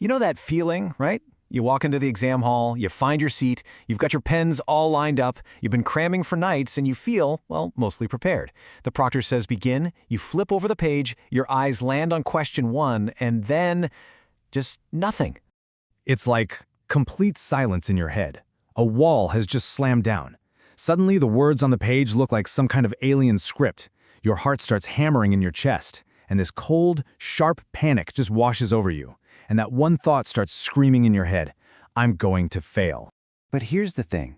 You know that feeling, right? You walk into the exam hall, you find your seat, you've got your pens all lined up, you've been cramming for nights, and you feel, well, mostly prepared. The proctor says begin, you flip over the page, your eyes land on question 1, and then just nothing. It's like complete silence in your head. A wall has just slammed down. Suddenly, the words on the page look like some kind of alien script. Your heart starts hammering in your chest, and this cold, sharp panic just washes over you. And that one thought starts screaming in your head, I'm going to fail. But here's the thing.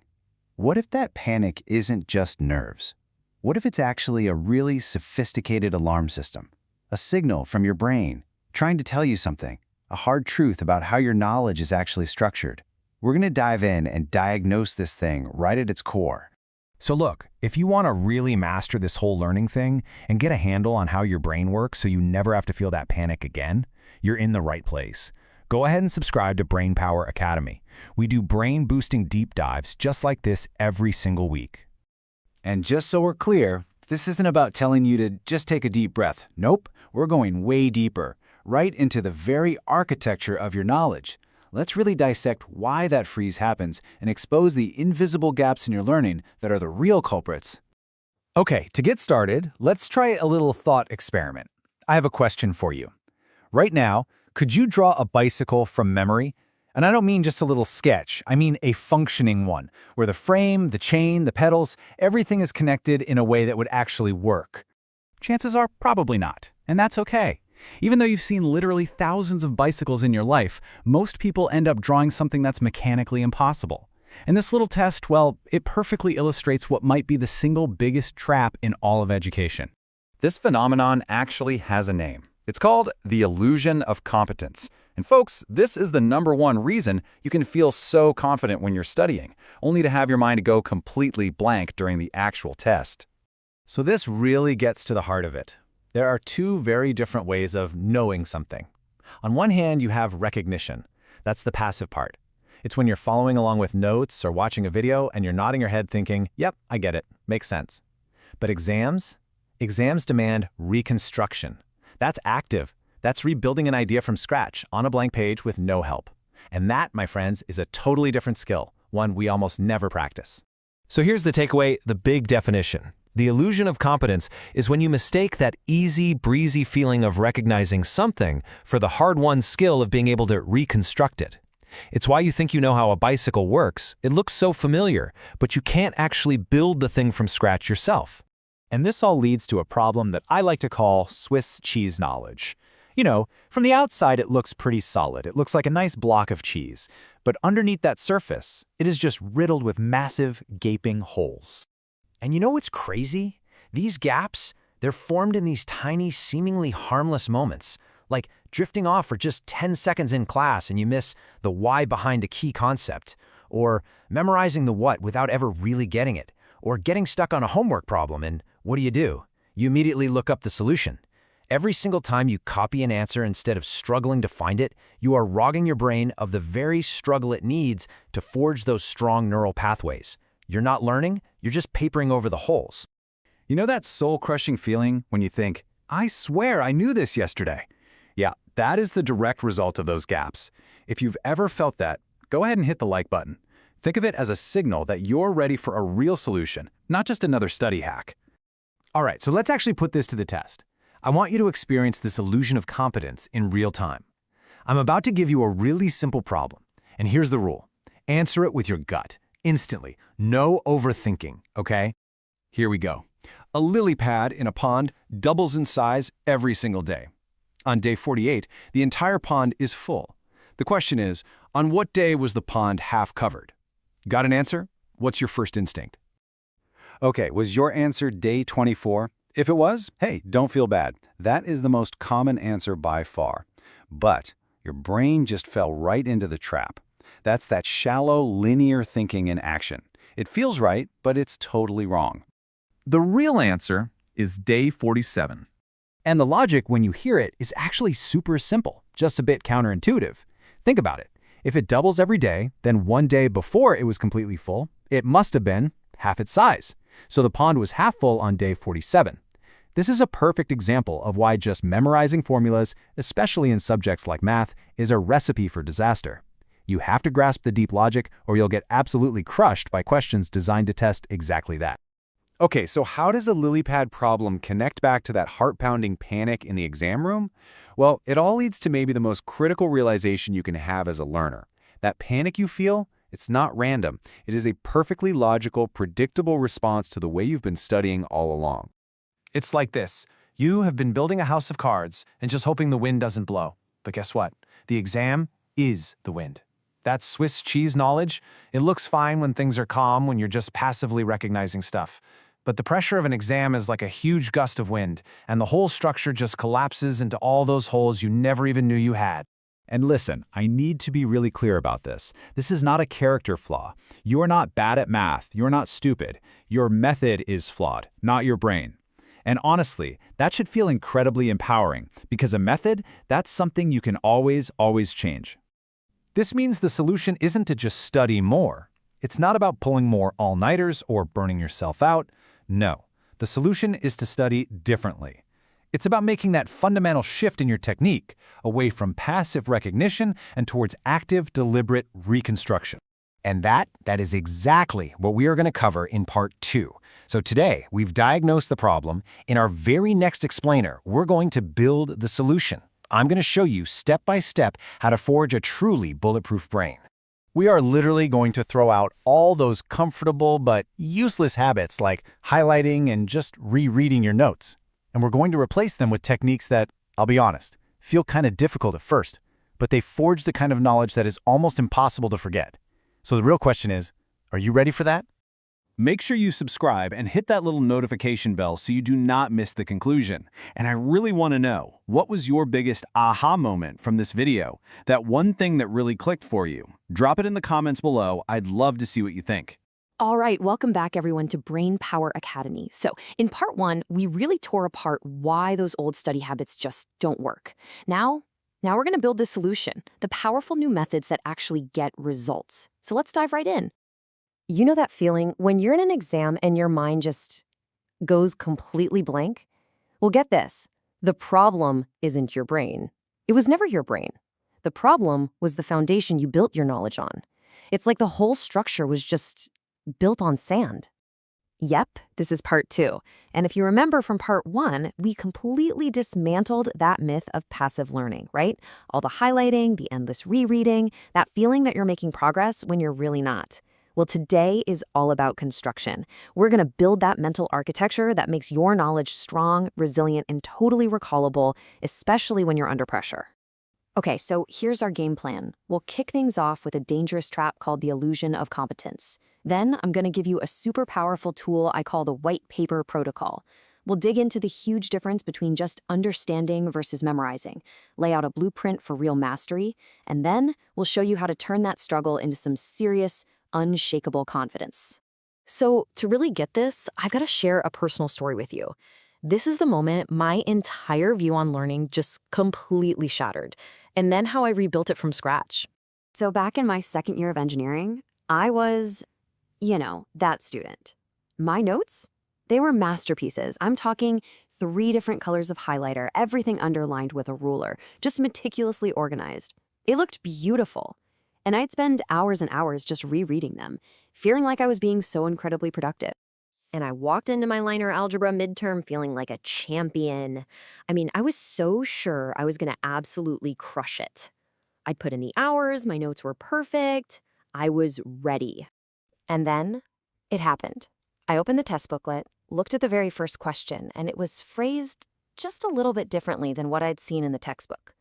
What if that panic isn't just nerves? What if it's actually a really sophisticated alarm system? A signal from your brain, trying to tell you something, a hard truth about how your knowledge is actually structured. We're going to dive in and diagnose this thing right at its core. So look, if you want to really master this whole learning thing and get a handle on how your brain works so you never have to feel that panic again, you're in the right place. Go ahead and subscribe to Brain Power Academy. We do brain-boosting deep dives just like this every single week. And just so we're clear, this isn't about telling you to just take a deep breath. Nope, we're going way deeper, right into the very architecture of your knowledge. Let's really dissect why that freeze happens and expose the invisible gaps in your learning that are the real culprits. Okay, to get started, let's try a little thought experiment. I have a question for you. Right now, could you draw a bicycle from memory? And I don't mean just a little sketch, I mean a functioning one, where the frame, the chain, the pedals, everything is connected in a way that would actually work. Chances are probably not, and that's okay. Even though you've seen literally thousands of bicycles in your life, most people end up drawing something that's mechanically impossible. And this little test, well, it perfectly illustrates what might be the single biggest trap in all of education. This phenomenon actually has a name. It's called the illusion of competence. And folks, this is the #1 reason you can feel so confident when you're studying, only to have your mind go completely blank during the actual test. So this really gets to the heart of it. There are two very different ways of knowing something. On one hand, you have recognition. That's the passive part. It's when you're following along with notes or watching a video and you're nodding your head thinking, yep, I get it, makes sense. But exams demand reconstruction. That's active. That's rebuilding an idea from scratch on a blank page with no help. And that, my friends, is a totally different skill, one we almost never practice. So here's the takeaway, the big definition. The illusion of competence is when you mistake that easy, breezy feeling of recognizing something for the hard-won skill of being able to reconstruct it. It's why you think you know how a bicycle works. It looks so familiar, but you can't actually build the thing from scratch yourself. And this all leads to a problem that I like to call Swiss cheese knowledge. You know, from the outside it looks pretty solid. It looks like a nice block of cheese. But underneath that surface, it is just riddled with massive, gaping holes. And you know what's crazy? These gaps, they're formed in these tiny, seemingly harmless moments, like drifting off for just 10 seconds in class and you miss the why behind a key concept, or memorizing the what without ever really getting it, or getting stuck on a homework problem and what do? You immediately look up the solution. Every single time you copy an answer instead of struggling to find it, you are robbing your brain of the very struggle it needs to forge those strong neural pathways. You're not learning, you're just papering over the holes. You know that soul-crushing feeling when you think, I swear I knew this yesterday? Yeah, that is the direct result of those gaps. If you've ever felt that, go ahead and hit the like button. Think of it as a signal that you're ready for a real solution, not just another study hack. All right, so let's actually put this to the test. I want you to experience this illusion of competence in real time. I'm about to give you a really simple problem, and here's the rule. Answer it with your gut, instantly, no overthinking, okay? Here we go. A lily pad in a pond doubles in size every single day. On day 48, the entire pond is full. The question is, on what day was the pond half covered? Got an answer? What's your first instinct? Okay, was your answer day 24? If it was, hey, don't feel bad. That is the most common answer by far. But your brain just fell right into the trap. That's that shallow, linear thinking in action. It feels right, but it's totally wrong. The real answer is day 47. And the logic when you hear it is actually super simple, just a bit counterintuitive. Think about it. If it doubles every day, then one day before it was completely full, it must have been half its size. So the pond was half full on day 47. This is a perfect example of why just memorizing formulas, especially in subjects like math, is a recipe for disaster. You have to grasp the deep logic or you'll get absolutely crushed by questions designed to test exactly that. Okay, so how does a lily pad problem connect back to that heart-pounding panic in the exam room? Well, it all leads to maybe the most critical realization you can have as a learner. That panic you feel, it's not random. It is a perfectly logical, predictable response to the way you've been studying all along. It's like this. You have been building a house of cards and just hoping the wind doesn't blow. But guess what? The exam is the wind. That Swiss cheese knowledge, it looks fine when things are calm, when you're just passively recognizing stuff. But the pressure of an exam is like a huge gust of wind, and the whole structure just collapses into all those holes you never even knew you had. And listen, I need to be really clear about this. This is not a character flaw. You are not bad at math. You are not stupid. Your method is flawed, not your brain. And honestly, that should feel incredibly empowering, because a method, that's something you can always change. This means the solution isn't to just study more. It's not about pulling more all-nighters or burning yourself out. No, the solution is to study differently. It's about making that fundamental shift in your technique, away from passive recognition and towards active, deliberate reconstruction. And that is exactly what we are going to cover in part 2. So today, we've diagnosed the problem. In our very next explainer, we're going to build the solution. I'm going to show you step by step how to forge a truly bulletproof brain. We are literally going to throw out all those comfortable but useless habits like highlighting and just rereading your notes. And we're going to replace them with techniques that, I'll be honest, feel kind of difficult at first, but they forge the kind of knowledge that is almost impossible to forget. So the real question is, are you ready for that? Make sure you subscribe and hit that little notification bell so you do not miss the conclusion. And I really want to know, what was your biggest aha moment from this video? That one thing that really clicked for you? Drop it in the comments below. I'd love to see what you think. All right, welcome back everyone to Brain Power Academy. So in part 1, we really tore apart why those old study habits just don't work. Now we're going to build this solution, the powerful new methods that actually get results. So let's dive right in. You know that feeling when you're in an exam and your mind just goes completely blank? Well, get this. The problem isn't your brain. It was never your brain. The problem was the foundation you built your knowledge on. It's like the whole structure was just built on sand. Yep, this is part 2. And if you remember from part 1, we completely dismantled that myth of passive learning, right? All the highlighting, the endless rereading, that feeling that you're making progress when you're really not. Well, today is all about construction. We're going to build that mental architecture that makes your knowledge strong, resilient, and totally recallable, especially when you're under pressure. Okay, so here's our game plan. We'll kick things off with a dangerous trap called the illusion of competence. Then I'm going to give you a super powerful tool I call the white paper protocol. We'll dig into the huge difference between just understanding versus memorizing, lay out a blueprint for real mastery, and then we'll show you how to turn that struggle into some serious, unshakable confidence. So to really get this, I've got to share a personal story with you. This is the moment my entire view on learning just completely shattered, and then how I rebuilt it from scratch. So back in my second year of engineering, I was, that student. My notes, they were masterpieces. I'm talking 3 different colors of highlighter, everything underlined with a ruler, just meticulously organized. It looked beautiful. And I'd spend hours and hours just rereading them, feeling like I was being so incredibly productive. And I walked into my linear algebra midterm feeling like a champion. I was so sure I was going to absolutely crush it. I'd put in the hours, my notes were perfect. I was ready. And then it happened. I opened the test booklet, looked at the very first question, and it was phrased just a little bit differently than what I'd seen in the textbook.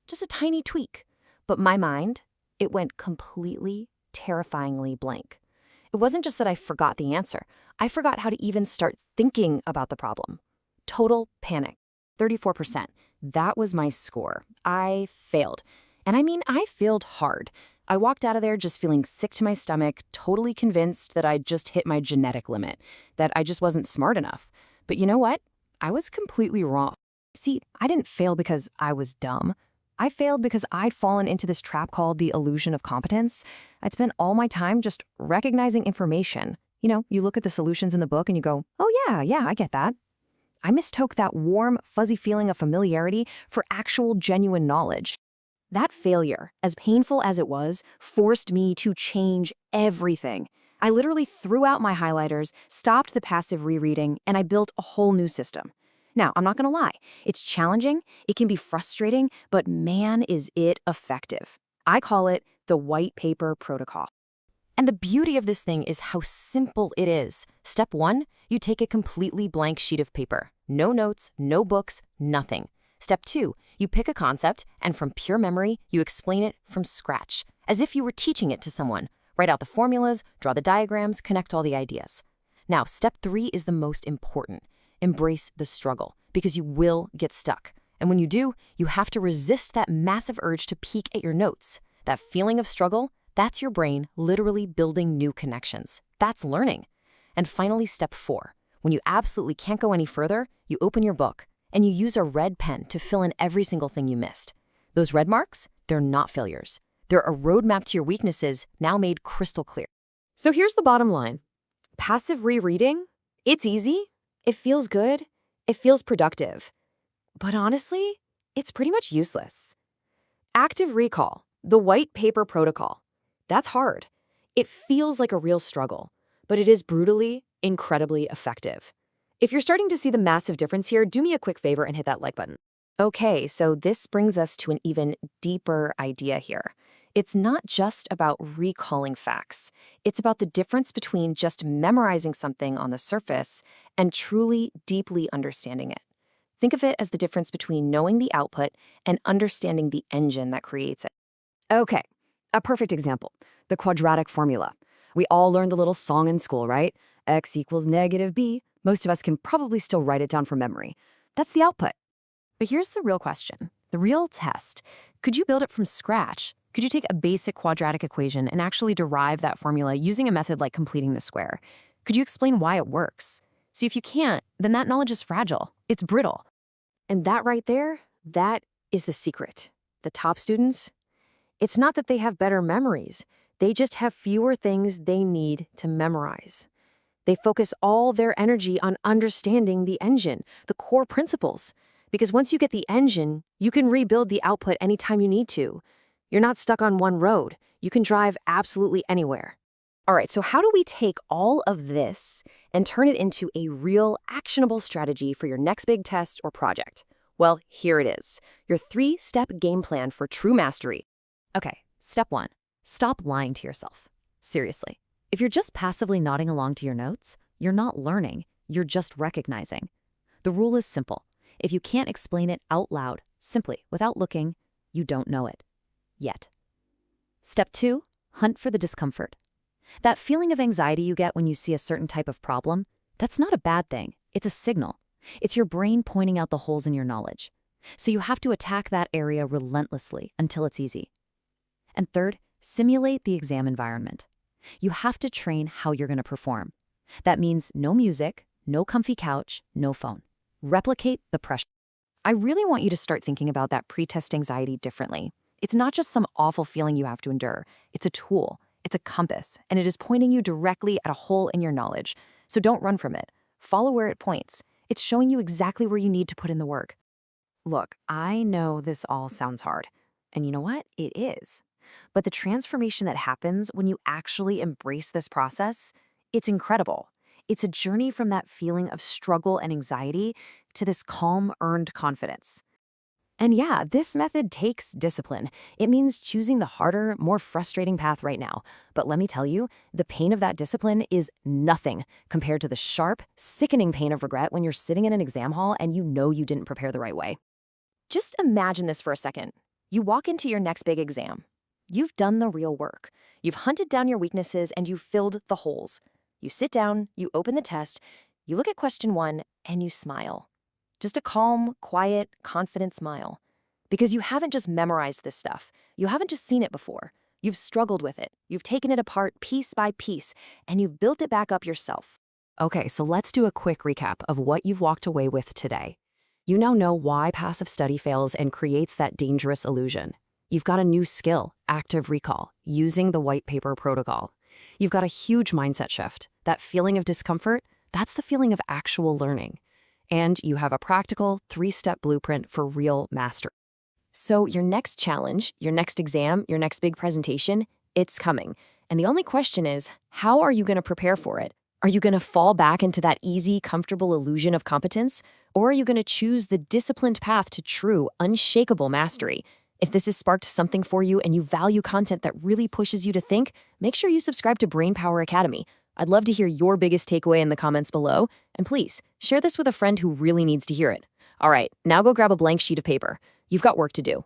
Just a tiny tweak. But my mind, it went completely, terrifyingly blank. It wasn't just that I forgot the answer. I forgot how to even start thinking about the problem. Total panic. 34%. That was my score. I failed. And I failed hard. I walked out of there just feeling sick to my stomach, totally convinced that I'd just hit my genetic limit, that I just wasn't smart enough. But you know what? I was completely wrong. See, I didn't fail because I was dumb. I failed because I'd fallen into this trap called the illusion of competence. I'd spent all my time just recognizing information. You look at the solutions in the book and you go, oh yeah, I get that. I mistook that warm, fuzzy feeling of familiarity for actual genuine knowledge. That failure, as painful as it was, forced me to change everything. I literally threw out my highlighters, stopped the passive rereading, and I built a whole new system. Now, I'm not gonna lie, it's challenging, it can be frustrating, but man, is it effective. I call it the white paper protocol. And the beauty of this thing is how simple it is. Step 1, you take a completely blank sheet of paper. No notes, no books, nothing. Step 2, you pick a concept, and from pure memory, you explain it from scratch, as if you were teaching it to someone. Write out the formulas, draw the diagrams, connect all the ideas. Now, step 3 is the most important. Embrace the struggle, because you will get stuck. And when you do, you have to resist that massive urge to peek at your notes. That feeling of struggle, that's your brain literally building new connections. That's learning. And finally, step 4. When you absolutely can't go any further, you open your book, and you use a red pen to fill in every single thing you missed. Those red marks, they're not failures. They're a roadmap to your weaknesses, now made crystal clear. So here's the bottom line. Passive rereading, it's easy, it feels good, it feels productive. But honestly, it's pretty much useless. Active recall, the white paper protocol, that's hard. It feels like a real struggle, but it is brutally, incredibly effective. If you're starting to see the massive difference here, do me a quick favor and hit that like button. Okay, so this brings us to an even deeper idea here. It's not just about recalling facts. It's about the difference between just memorizing something on the surface and truly, deeply understanding it. Think of it as the difference between knowing the output and understanding the engine that creates it. Okay, a perfect example, the quadratic formula. We all learned the little song in school, right? X equals negative b. Most of us can probably still write it down from memory. That's the output. But here's the real question, the real test. Could you build it from scratch? Could you take a basic quadratic equation and actually derive that formula using a method like completing the square? Could you explain why it works? See, if you can't, then that knowledge is fragile. It's brittle. And that right there, that is the secret. The top students, it's not that they have better memories. They just have fewer things they need to memorize. They focus all their energy on understanding the engine, the core principles. Because once you get the engine, you can rebuild the output anytime you need to. You're not stuck on one road. You can drive absolutely anywhere. All right, so how do we take all of this and turn it into a real actionable strategy for your next big test or project? Well, here it is, your 3-step game plan for true mastery. Okay, step 1, stop lying to yourself. Seriously, if you're just passively nodding along to your notes, you're not learning, you're just recognizing. The rule is simple. If you can't explain it out loud, simply, without looking, you don't know it. Yet. Step 2, hunt for the discomfort. That feeling of anxiety you get when you see a certain type of problem, that's not a bad thing. It's a signal. It's your brain pointing out the holes in your knowledge. So you have to attack that area relentlessly until it's easy. And third, simulate the exam environment. You have to train how you're going to perform. That means no music, no comfy couch, no phone. Replicate the pressure. I really want you to start thinking about that pre-test anxiety differently. It's not just some awful feeling you have to endure. It's a tool. It's a compass, and it is pointing you directly at a hole in your knowledge. So don't run from it. Follow where it points. It's showing you exactly where you need to put in the work. Look, I know this all sounds hard. And you know what? It is. But the transformation that happens when you actually embrace this process, it's incredible. It's a journey from that feeling of struggle and anxiety to this calm, earned confidence. And yeah, this method takes discipline. It means choosing the harder, more frustrating path right now. But let me tell you, the pain of that discipline is nothing compared to the sharp, sickening pain of regret when you're sitting in an exam hall and you know you didn't prepare the right way. Just imagine this for a second. You walk into your next big exam. You've done the real work. You've hunted down your weaknesses and you've filled the holes. You sit down, you open the test, you look at question 1, and you smile. Just a calm, quiet, confident smile. Because you haven't just memorized this stuff. You haven't just seen it before. You've struggled with it. You've taken it apart piece by piece, and you've built it back up yourself. Okay, so let's do a quick recap of what you've walked away with today. You now know why passive study fails and creates that dangerous illusion. You've got a new skill, active recall, using the white paper protocol. You've got a huge mindset shift. That feeling of discomfort, that's the feeling of actual learning. and you have a practical 3-step blueprint for real mastery. So your next challenge, your next exam, your next big presentation, it's coming. And the only question is, how are you going to prepare for it? Are you going to fall back into that easy, comfortable illusion of competence? Or are you going to choose the disciplined path to true, unshakable mastery? If this has sparked something for you and you value content that really pushes you to think, make sure you subscribe to Brainpower Academy. I'd love to hear your biggest takeaway in the comments below. And please, share this with a friend who really needs to hear it. All right, now go grab a blank sheet of paper. You've got work to do.